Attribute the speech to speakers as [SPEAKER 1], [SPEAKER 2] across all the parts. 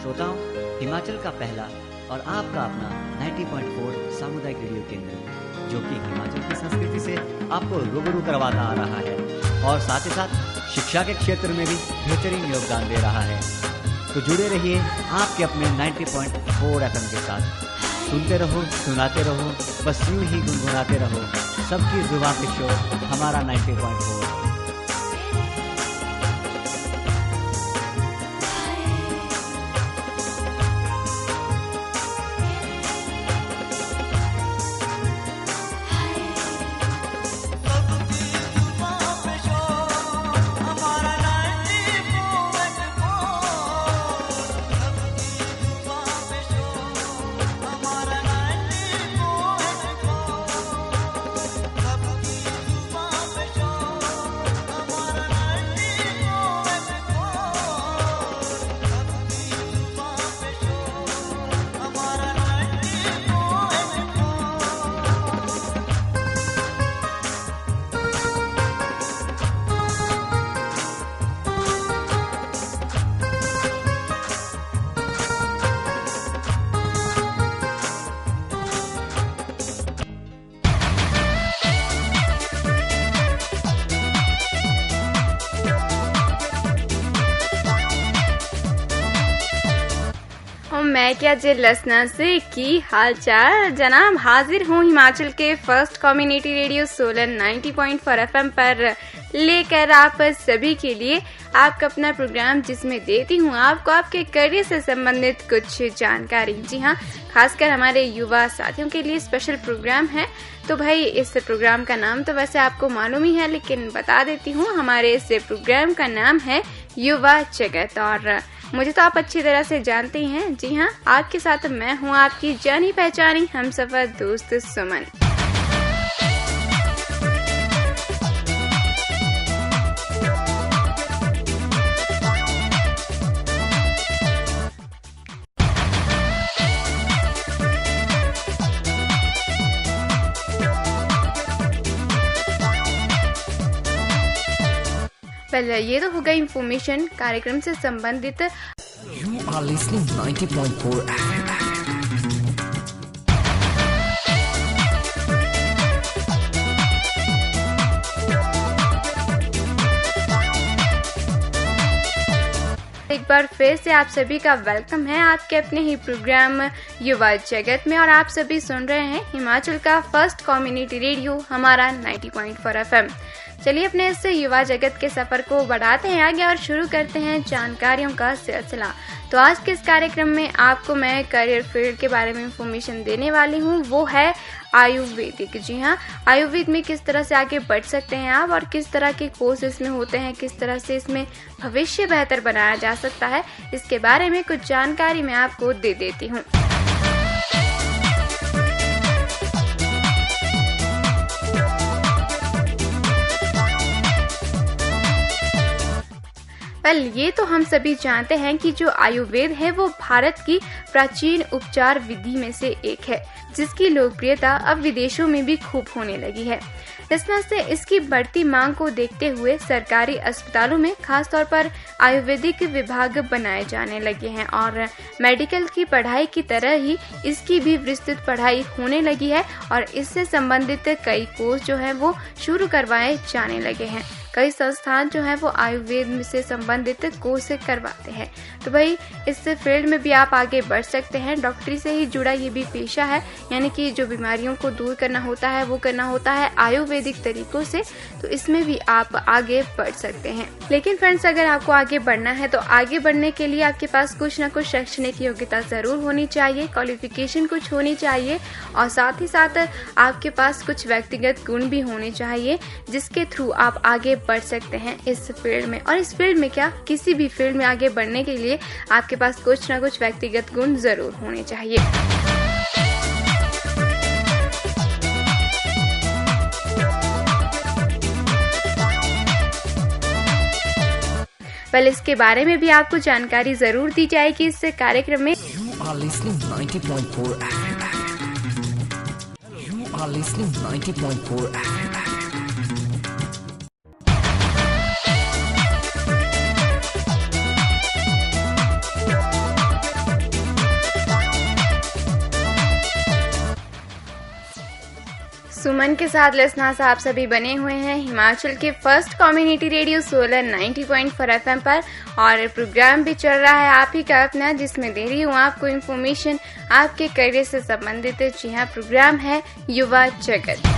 [SPEAKER 1] श्रोताओं, हिमाचल का पहला और आपका अपना 90.4 सामुदायिक रेडियो केंद्र जो कि हिमाचल की संस्कृति से आपको रूबरू करवाता आ रहा है और साथ ही साथ शिक्षा के क्षेत्र में भी बेहतरीन योगदान दे रहा है। तो जुड़े रहिए आपके अपने 90.4 FM के साथ। सुनते रहो, सुनाते रहो, बस यूं ही गुनगुनाते रहो। सबकी जुबान पे शो हमारा 90.4।
[SPEAKER 2] मैं क्या जे लसना से की हाल चाल जनाब, हाजिर हूँ हिमाचल के first community radio Solan 90.4 FM पर लेकर आप सभी के लिए आपका अपना प्रोग्राम, जिसमें देती हूँ आपको आपके करियर से संबंधित कुछ जानकारी। जी हाँ, खासकर हमारे युवा साथियों के लिए स्पेशल प्रोग्राम है। तो भाई इस प्रोग्राम का नाम तो वैसे आपको मालूम ही है, लेकिन बता देती हूँ, हमारे इस प्रोग्राम का नाम है युवा जगत और मुझे तो आप अच्छी तरह से जानते ही हैं। जी हाँ, आपके साथ मैं हूँ आपकी जानी पहचानी हमसफर दोस्त सुमन। पहले ये तो होगा इंफॉर्मेशन कार्यक्रम से संबंधित।
[SPEAKER 3] You are listening 90.4 FM.
[SPEAKER 2] एक बार फिर से आप सभी का वेलकम है आपके अपने ही प्रोग्राम युवा जगत में और आप सभी सुन रहे हैं हिमाचल का फर्स्ट कम्युनिटी रेडियो हमारा 90.4 FM। चलिए अपने इस युवा जगत के सफर को बढ़ाते हैं आगे और शुरू करते हैं जानकारियों का सिलसिला। तो आज के इस कार्यक्रम में आपको मैं करियर फील्ड के बारे में इंफॉर्मेशन देने वाली हूँ, वो है आयुर्वेदिक। जी हाँ, आयुर्वेद में किस तरह से आगे बढ़ सकते हैं आप और किस तरह के कोर्स इसमें होते हैं, किस तरह से इसमें भविष्य बेहतर बनाया जा सकता है, इसके बारे में कुछ जानकारी मैं आपको दे देती हूँ। वेल, ये तो हम सभी जानते हैं कि जो आयुर्वेद है वो भारत की प्राचीन उपचार विधि में से एक है, जिसकी लोकप्रियता अब विदेशों में भी खूब होने लगी है। इस वजह से इसकी बढ़ती मांग को देखते हुए सरकारी अस्पतालों में खासतौर पर आयुर्वेदिक विभाग बनाए जाने लगे हैं और मेडिकल की पढ़ाई की तरह ही इसकी भी विस्तृत पढ़ाई होने लगी है और इससे संबंधित कई कोर्स जो है वो शुरू करवाए जाने लगे हैं। कई संस्थान जो है वो आयुर्वेद से संबंधित कोर्स करवाते हैं। तो भाई इस फील्ड में भी आप आगे बढ़ सकते हैं। डॉक्टरी से ही जुड़ा ये भी पेशा है, यानी कि जो बीमारियों को दूर करना होता है वो करना होता है आयुर्वेदिक तरीकों से। तो इसमें भी आप आगे बढ़ सकते हैं। लेकिन फ्रेंड्स, अगर आपको आगे बढ़ना है तो आगे बढ़ने के लिए आपके पास कुछ ना कुछ शैक्षणिक योग्यता जरूर होनी चाहिए, क्वालिफिकेशन कुछ होनी चाहिए और साथ ही साथ आपके पास कुछ व्यक्तिगत गुण भी होने चाहिए, जिसके थ्रू आप आगे बढ़ सकते हैं इस फील्ड में। और इस फील्ड में क्या, किसी भी फील्ड में आगे बढ़ने के लिए आपके पास कुछ ना कुछ व्यक्तिगत गुण जरूर होने चाहिए। पहले इसके बारे में भी आपको जानकारी जरूर दी जाएगी इस कार्यक्रम में।
[SPEAKER 3] You are listening 90.4 FM. You are listening 90.4 FM.
[SPEAKER 2] सुमन के साथ लिसनर्स आप सभी बने हुए हैं हिमाचल के first community radio Solan 90.4 FM पर और प्रोग्राम भी चल रहा है आप ही का अपना, जिसमें दे रही हूँ आपको इन्फॉर्मेशन आपके करियर से संबंधित। जी हाँ, प्रोग्राम है युवा जगत।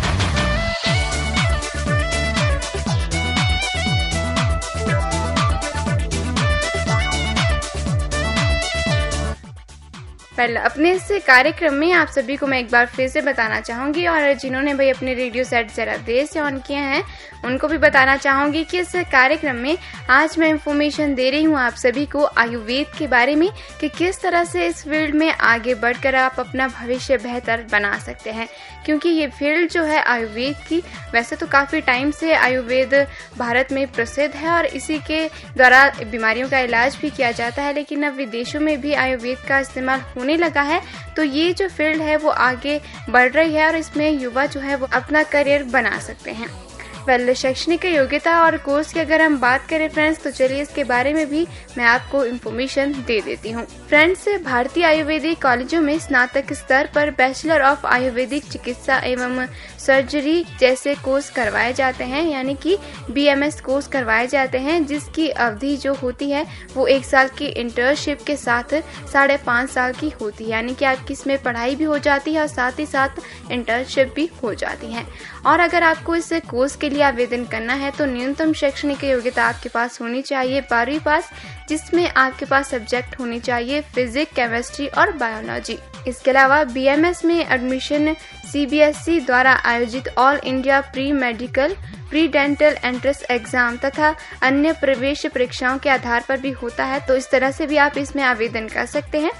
[SPEAKER 2] पहले अपने इस कार्यक्रम में आप सभी को मैं एक बार फिर से बताना चाहूँगी और जिन्होंने भाई अपने रेडियो सेट जरा देर से ऑन किए हैं उनको भी बताना चाहूँगी कि इस कार्यक्रम में आज मैं इंफॉर्मेशन दे रही हूँ आप सभी को आयुर्वेद के बारे में कि किस तरह से इस फील्ड में आगे बढ़कर आप अपना भविष्य बेहतर बना सकते हैं। क्योंकि ये फील्ड जो है आयुर्वेद की, वैसे तो काफ़ी टाइम से आयुर्वेद भारत में प्रसिद्ध है और इसी के द्वारा बीमारियों का इलाज भी किया जाता है, लेकिन अब विदेशों में भी आयुर्वेद का इस्तेमाल होने लगा है। तो ये जो फील्ड है वो आगे बढ़ रही है और इसमें युवा जो है वो अपना करियर बना सकते हैं। शैक्षणिक योग्यता और कोर्स की अगर हम बात करें फ्रेंड्स, तो चलिए इसके बारे में भी मैं आपको इन्फॉर्मेशन दे देती हूँ। फ्रेंड्स, भारतीय आयुर्वेदिक कॉलेजों में स्नातक स्तर पर बैचलर ऑफ आयुर्वेदिक चिकित्सा एवं सर्जरी जैसे कोर्स करवाए जाते हैं, यानी कि BMS कोर्स करवाए जाते हैं, जिसकी अवधि जो होती है वो 1 साल की इंटर्नशिप के साथ 5.5 साल की होती है। यानी कि आपकी इसमें पढ़ाई भी हो जाती है और साथ ही साथ इंटर्नशिप भी हो जाती है। और अगर आपको इस कोर्स के लिए आवेदन करना है तो न्यूनतम शैक्षणिक योग्यता आपके पास होनी चाहिए 12वीं पास, जिसमें आपके पास सब्जेक्ट होने चाहिए फिजिक्स, केमिस्ट्री और बायोलॉजी। इसके अलावा BMS में एडमिशन CBSE द्वारा आयोजित all India pre medical, pre dental entrance exam तथा अन्य प्रवेश परीक्षाओं के आधार पर भी होता है। तो इस तरह से भी आप इसमें आवेदन कर सकते हैं।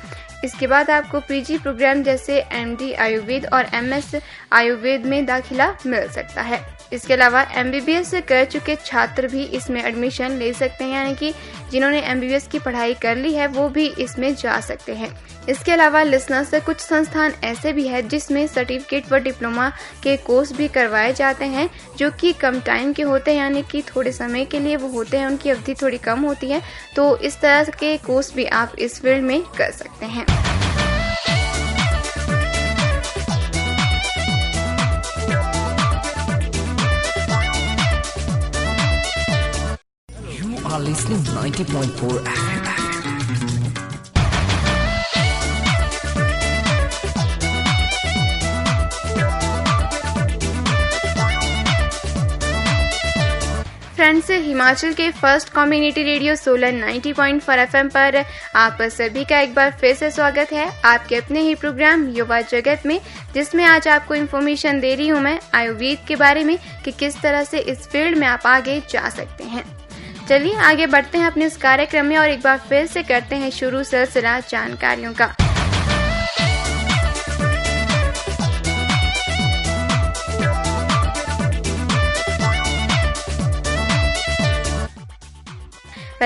[SPEAKER 2] इसके बाद आपको PG प्रोग्राम जैसे MD आयुर्वेद और MS आयुर्वेद में दाखिला मिल सकता है। इसके अलावा MBBS कर चुके छात्र भी इसमें एडमिशन ले सकते हैं, यानी कि जिन्होंने MBBS की पढ़ाई कर ली है वो भी इसमें जा सकते हैं। इसके अलावा लिसनर्स, कुछ संस्थान ऐसे भी हैं जिसमें सर्टिफिकेट व डिप्लोमा के कोर्स भी करवाए जाते हैं, जो कि कम टाइम के होते हैं, यानी कि थोड़े समय के लिए वो होते हैं, उनकी अवधि थोड़ी कम होती है। तो इस तरह के कोर्स भी आप इस फील्ड में कर सकते हैं।
[SPEAKER 3] You are listening 90.4 FM.
[SPEAKER 2] Friends, Himachal के first community radio Solan 90.4 FM पर आप सभी का एक बार फिर से स्वागत है आपके अपने ही प्रोग्राम युवा जगत में, जिसमें आज आपको इन्फॉर्मेशन दे रही हूँ मैं आयुर्वेद के बारे में कि किस तरह से इस फील्ड में आप आगे जा सकते हैं। चलिए आगे बढ़ते हैं अपने इस कार्यक्रम में और एक बार फिर से करते हैं शुरू सिलसिला जानकारियों का।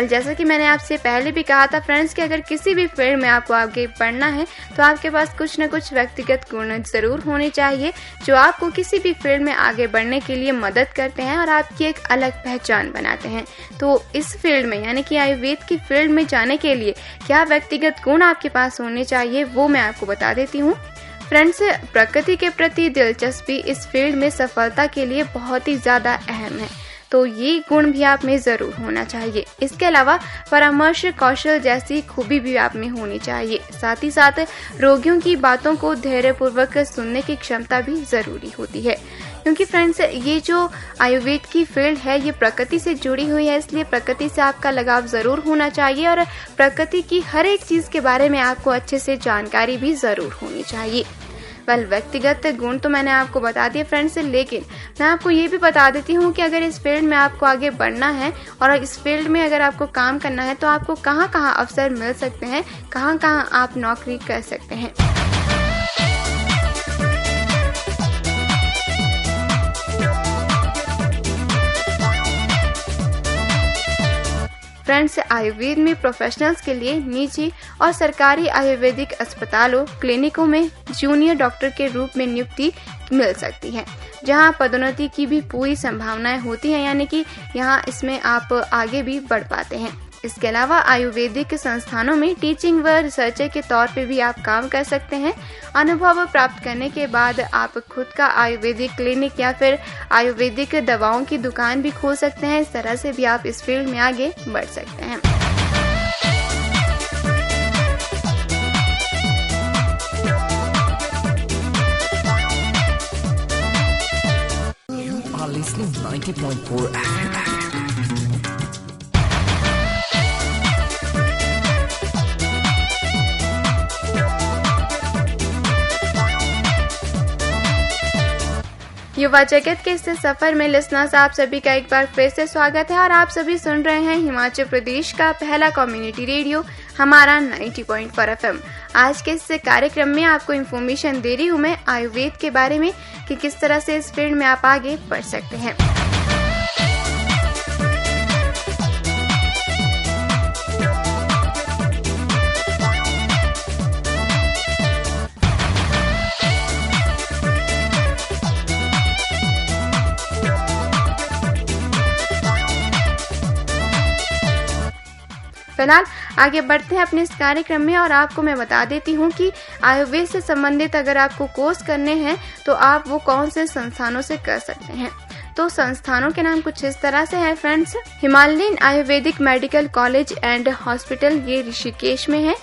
[SPEAKER 2] जैसा कि मैंने आपसे पहले भी कहा था फ्रेंड्स कि अगर किसी भी फील्ड में आपको आगे बढ़ना है तो आपके पास कुछ न कुछ व्यक्तिगत गुण जरूर होने चाहिए, जो आपको किसी भी फील्ड में आगे बढ़ने के लिए मदद करते हैं और आपकी एक अलग पहचान बनाते हैं। तो इस फील्ड में, यानी कि आयुर्वेद की फील्ड में जाने के लिए क्या व्यक्तिगत गुण आपके पास होने चाहिए वो मैं आपको बता देती हूँ। फ्रेंड्स, प्रकृति के प्रति दिलचस्पी इस फील्ड में सफलता के लिए बहुत ही ज़्यादा अहम है, तो ये गुण भी आप में ज़रूर होना चाहिए। इसके अलावा परामर्श कौशल जैसी खूबी भी आप में होनी चाहिए। साथ ही साथ रोगियों की बातों को धैर्यपूर्वक सुनने की क्षमता भी ज़रूरी होती है, क्योंकि फ्रेंड्स ये जो आयुर्वेद की फील्ड है ये प्रकृति से जुड़ी हुई है, इसलिए प्रकृति से आपका लगाव ज़रूर होना चाहिए और प्रकृति की हर एक चीज़ के बारे में आपको अच्छे से जानकारी भी ज़रूर होनी चाहिए। व्यक्तिगत गुण तो मैंने आपको बता दिए फ्रेंड्स, लेकिन मैं आपको ये भी बता देती हूँ कि अगर इस फील्ड में आपको आगे बढ़ना है और इस फील्ड में अगर आपको काम करना है तो आपको कहाँ कहाँ अवसर मिल सकते हैं, कहाँ कहाँ आप नौकरी कर सकते हैं। फ्रेंड्स, आयुर्वेद में प्रोफेशनल्स के लिए निजी और सरकारी आयुर्वेदिक अस्पतालों, क्लिनिकों में जूनियर डॉक्टर के रूप में नियुक्ति मिल सकती है, जहां पदोन्नति की भी पूरी संभावनाएं होती हैं, यानी कि यहां इसमें आप आगे भी बढ़ पाते हैं। इसके अलावा आयुर्वेदिक संस्थानों में टीचिंग व रिसर्चर के तौर पे भी आप काम कर सकते हैं। अनुभव प्राप्त करने के बाद आप खुद का आयुर्वेदिक क्लिनिक या फिर आयुर्वेदिक दवाओं की दुकान भी खोल सकते हैं। इस तरह से भी आप इस फील्ड में आगे बढ़ सकते हैं।
[SPEAKER 3] You are listening 90.4 FM.
[SPEAKER 2] युवा जगत के इस सफर में लिसनर्स आप सभी का एक बार फिर से स्वागत है और आप सभी सुन रहे हैं हिमाचल प्रदेश का पहला कम्युनिटी रेडियो हमारा 90.4 FM। आज के इस कार्यक्रम में आपको इन्फॉर्मेशन दे रही हूँ मैं आयुर्वेद के बारे में कि किस तरह से इस फील्ड में आप आगे बढ़ सकते हैं। फिलहाल आगे बढ़ते हैं अपने इस कार्यक्रम में और आपको मैं बता देती हूँ कि आयुर्वेद से संबंधित अगर आपको कोर्स करने हैं तो आप वो कौन से संस्थानों से कर सकते हैं। तो संस्थानों के नाम कुछ इस तरह से है friends. Himalayan Ayurvedic medical college and hospital, ये ऋषिकेश में है।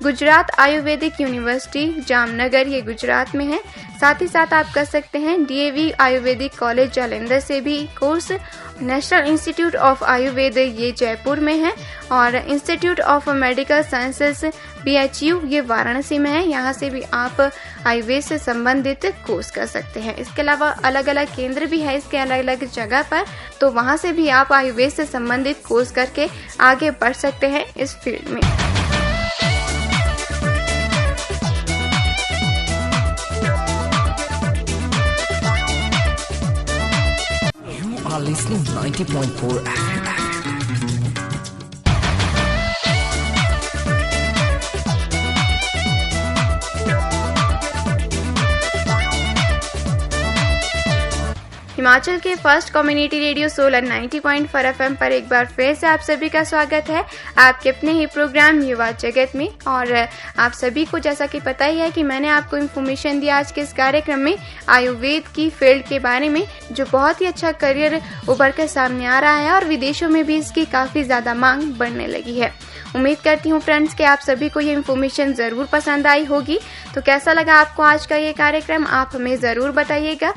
[SPEAKER 2] गुजरात आयुर्वेदिक यूनिवर्सिटी जामनगर, ये गुजरात में है। साथ ही साथ आप कर सकते हैं डीएवी आयुर्वेदिक कॉलेज जालंधर से भी course. National institute of Ayurveda, ये जयपुर में है। और institute of medical sciences BHU, ये वाराणसी में है। यहाँ से भी आप आयुर्वेद से संबंधित कोर्स कर सकते हैं। इसके अलावा अलग अलग केंद्र भी है इसके अलग अलग जगह पर, तो वहाँ से भी आप आयुर्वेद से संबंधित कोर्स करके आगे बढ़ सकते हैं इस फील्ड में।
[SPEAKER 3] You are listening 90.4 FM.
[SPEAKER 2] Himachal के first community radio solar 90.4 FM पर एक बार फिर से आप सभी का स्वागत है आपके अपने ही प्रोग्राम युवा जगत में। और आप सभी को जैसा कि पता ही है कि मैंने आपको इन्फॉर्मेशन दिया आज के इस कार्यक्रम में आयुर्वेद की फील्ड के बारे में, जो बहुत ही अच्छा करियर उभर कर सामने आ रहा है और विदेशों में भी इसकी काफ़ी ज़्यादा मांग बढ़ने लगी है। उम्मीद करती हूँ फ्रेंड्स कि आप सभी को ये इन्फॉर्मेशन ज़रूर पसंद आई होगी। तो कैसा लगा आपको आज का ये कार्यक्रम, आप हमें ज़रूर बताइएगा।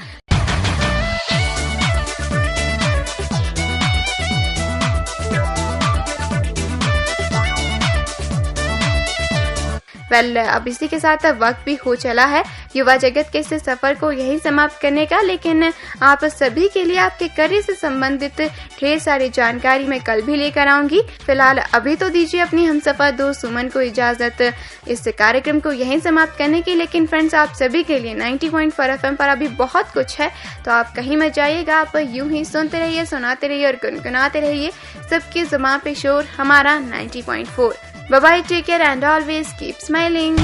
[SPEAKER 2] अब इसी के साथ वक्त भी हो चला है युवा जगत के इस सफर को यही समाप्त करने का, लेकिन आप सभी के लिए आपके करियर से संबंधित ढेर सारी जानकारी मैं कल भी लेकर आऊंगी। फिलहाल अभी तो दीजिए अपनी हमसफर दोस्त सुमन को इजाजत इस कार्यक्रम को यही समाप्त करने की। लेकिन फ्रेंड्स, आप सभी के लिए 90.4 FM पर अभी बहुत कुछ है, तो आप कहीं मत जाइएगा। आप यूं ही सुनते रहिए, सुनाते रहिए और गुनगुनाते रहिए सबकी जुबान पे शोर हमारा 90.4। Bye bye, take care and always keep smiling.